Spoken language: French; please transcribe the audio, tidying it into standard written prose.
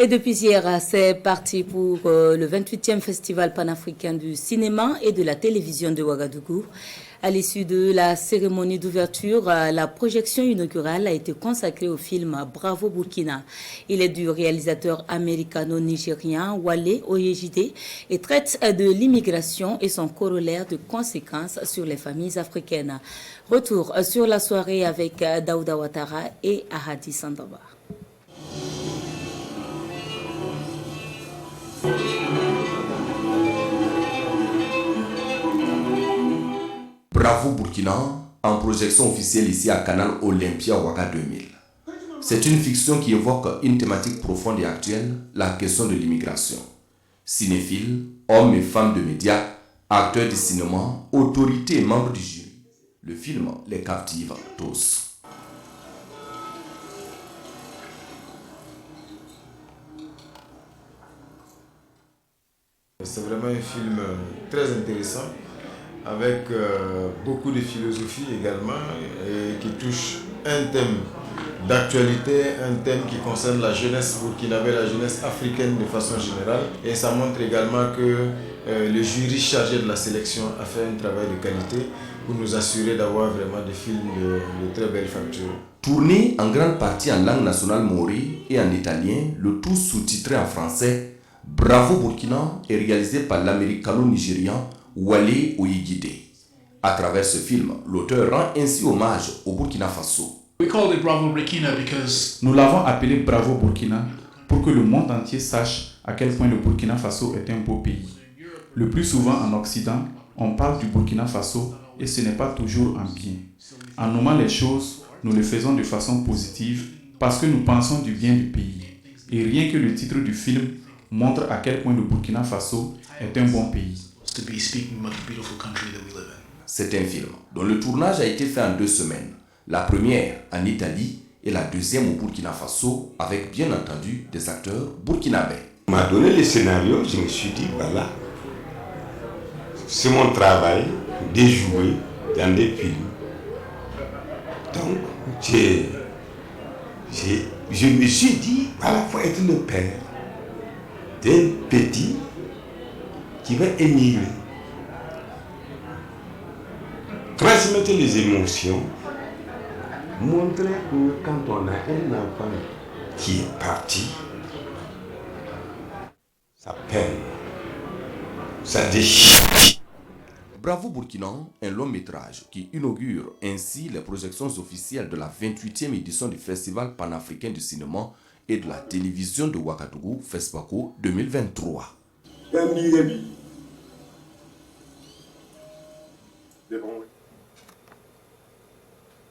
Et depuis hier, c'est parti pour le 28e Festival panafricain du cinéma et de la télévision de Ouagadougou. À l'issue de la cérémonie d'ouverture, la projection inaugurale a été consacrée au film Bravo Burkina. Il est du réalisateur américano-nigérien Wale Oyejide et traite de l'immigration et son corollaire de conséquences sur les familles africaines. Retour sur la soirée avec Daouda Ouattara et Ahadi Sandaba. Bravo Burkina, en projection officielle ici à Canal Olympia Ouaga 2000. C'est une fiction qui évoque une thématique profonde et actuelle, la question de l'immigration. Cinéphiles, hommes et femmes de médias, acteurs du cinéma, autorités et membres du jury. Le film les captive tous. C'est vraiment un film très intéressant, avec beaucoup de philosophie également, et qui touche un thème d'actualité, un thème qui concerne la jeunesse burkinabé, la jeunesse africaine de façon générale. Et ça montre également que le jury chargé de la sélection a fait un travail de qualité pour nous assurer d'avoir vraiment des films de très belle facture. Tourné en grande partie en langue nationale maori et en italien, le tout sous-titré en français, Bravo Burkina est réalisé par l'américano-nigérian Wale Oyejide. À travers ce film, l'auteur rend ainsi hommage au Burkina Faso. Nous l'avons appelé Bravo Burkina pour que le monde entier sache à quel point le Burkina Faso est un beau pays. Le plus souvent en Occident, on parle du Burkina Faso et ce n'est pas toujours en bien. En nommant les choses, nous le faisons de façon positive parce que nous pensons du bien du pays. Et rien que le titre du film montre à quel point le Burkina Faso est un bon pays. C'est un film dont le tournage a été fait en 2 semaines. La première en Italie et la deuxième au Burkina Faso, avec bien entendu des acteurs burkinabés. On m'a donné le scénario, je me suis dit, voilà, c'est mon travail de jouer dans des films. Donc, je me suis dit, voilà, il faut être le père d'un petit qui va émigrer. Transmettre les émotions, montrer que quand on a un enfant qui est parti, ça peine, ça déchire. Bravo Burkina, un long métrage qui inaugure ainsi les projections officielles de la 28e édition du Festival panafricain du cinéma et de la télévision de Ouagadougou, FESPACO 2023. C'est bon, oui.